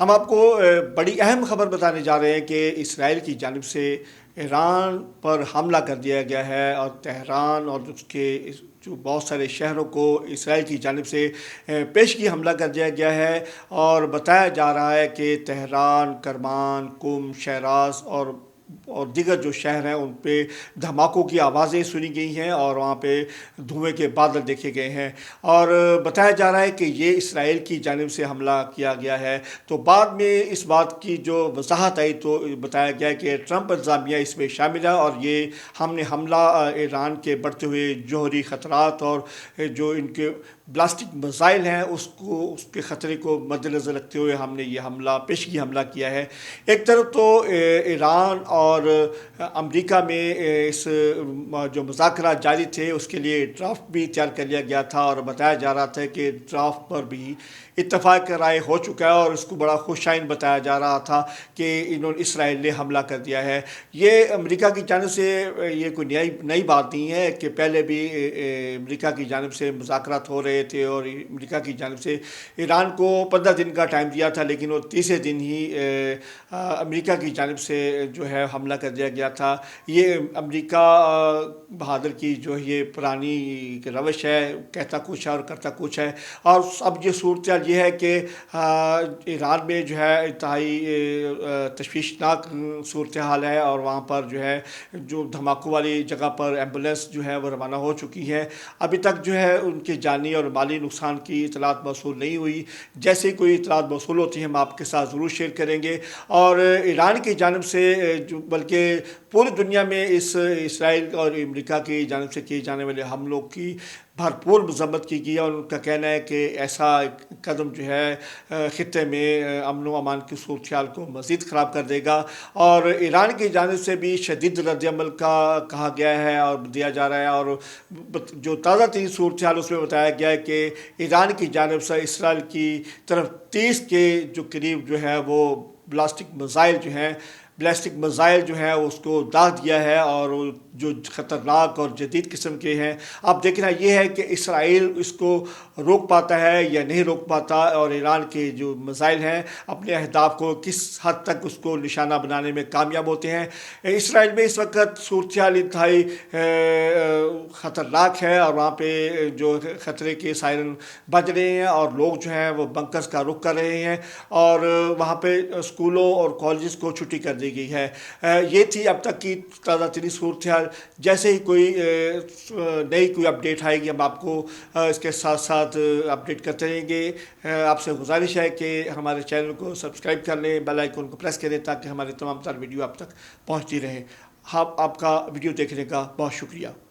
ہم آپ کو بڑی اہم خبر بتانے جا رہے ہیں کہ اسرائیل کی جانب سے ایران پر حملہ کر دیا گیا ہے، اور تہران اور اس کے جو بہت سارے شہروں کو اسرائیل کی جانب سے پیشگی حملہ کر دیا گیا ہے۔ اور بتایا جا رہا ہے کہ تہران، کرمان، قم، شیراز اور دیگر جو شہر ہیں ان پہ دھماکوں کی آوازیں سنی گئی ہیں، اور وہاں پہ دھوئیں کے بادل دیکھے گئے ہیں۔ اور بتایا جا رہا ہے کہ یہ اسرائیل کی جانب سے حملہ کیا گیا ہے۔ تو بعد میں اس بات کی جو وضاحت آئی تو بتایا گیا کہ ٹرمپ انتظامیہ اس میں شامل ہے، اور یہ ہم نے حملہ ایران کے بڑھتے ہوئے جوہری خطرات اور جو ان کے بلاسٹک میزائل ہیں اس کے خطرے کو مد نظر رکھتے ہوئے ہم نے یہ پیشگی حملہ کیا ہے۔ ایک طرف تو ایران اور امریکہ میں اس جو مذاکرات جاری تھے اس کے لیے ڈرافٹ بھی تیار کر لیا گیا تھا، اور بتایا جا رہا تھا کہ ڈرافٹ پر بھی اتفاق رائے ہو چکا ہے، اور اس کو بڑا خوشائن بتایا جا رہا تھا کہ اسرائیل نے حملہ کر دیا ہے۔ یہ امریکہ کی جانب سے یہ کوئی نئی بات نہیں ہے کہ پہلے بھی امریکہ کی جانب سے مذاکرات ہو رہے تھے، اور امریکہ کی جانب سے ایران کو 15 دن کا ٹائم دیا تھا، لیکن وہ تیسرے دن ہی امریکہ کی جانب سے جو ہے حملہ کر دیا گیا تھا۔ یہ امریکہ بہادر کی جو یہ پرانی روش ہے، کہتا کچھ ہے اور کرتا کچھ ہے۔ اور اب یہ صورتحال یہ ہے کہ ایران میں جو ہے انتہائی تشویشناک صورتحال ہے، اور وہاں پر جو ہے جو دھماکوں والی جگہ پر ایمبولینس جو ہے وہ روانہ ہو چکی ہے۔ ابھی تک جو ہے ان کے جانی اور مالی نقصان کی اطلاعات موصول نہیں ہوئی۔ جیسے ہی کوئی اطلاعات موصول ہوتی ہیں ہم آپ کے ساتھ ضرور شیئر کریں گے۔ اور ایران کی جانب سے بلکہ پوری دنیا میں اس اسرائیل اور امریکہ کی جانب سے کیے جانے والے حملوں کی بھرپور مذمت کی گئی ہے، اور ان کا کہنا ہے کہ ایسا قدم جو ہے خطے میں امن و امان کی صورتحال کو مزید خراب کر دے گا۔ اور ایران کی جانب سے بھی شدید رد عمل کا کہا گیا ہے اور دیا جا رہا ہے، اور جو تازہ ترین صورتحال اس میں بتایا گیا ہے کہ ایران کی جانب سے اسرائیل کی طرف 30 کے جو قریب جو ہے وہ بلاسٹک میزائل جو ہیں اس کو داغ دیا ہے، اور جو خطرناک اور جدید قسم کے ہیں۔ اب دیکھنا یہ ہے کہ اسرائیل اس کو روک پاتا ہے یا نہیں روک پاتا، اور ایران کے جو میزائل ہیں اپنے اہداف کو کس حد تک اس کو نشانہ بنانے میں کامیاب ہوتے ہیں۔ اسرائیل میں اس وقت صورتحال انتہائی خطرناک ہے، اور وہاں پہ جو خطرے کے سائرن بج رہے ہیں، اور لوگ جو ہیں وہ بنکرز کا رخ کر رہے ہیں، اور وہاں پہ اسکولوں اور کالجز کو چھٹی کر دی گئی ہے۔ یہ تھی اب تک کی تازہ ترین صورتحال۔ جیسے ہی کوئی اپڈیٹ آئے گی ہم آپ کو اس کے ساتھ ساتھ اپڈیٹ کرتے رہیں گے۔ آپ سے گزارش ہے کہ ہمارے چینل کو سبسکرائب کر لیں، بیل آئیکن کو پریس کریں تاکہ ہماری تمام تر ویڈیو آپ تک پہنچتی رہیں۔ آپ کا ویڈیو دیکھنے کا بہت شکریہ۔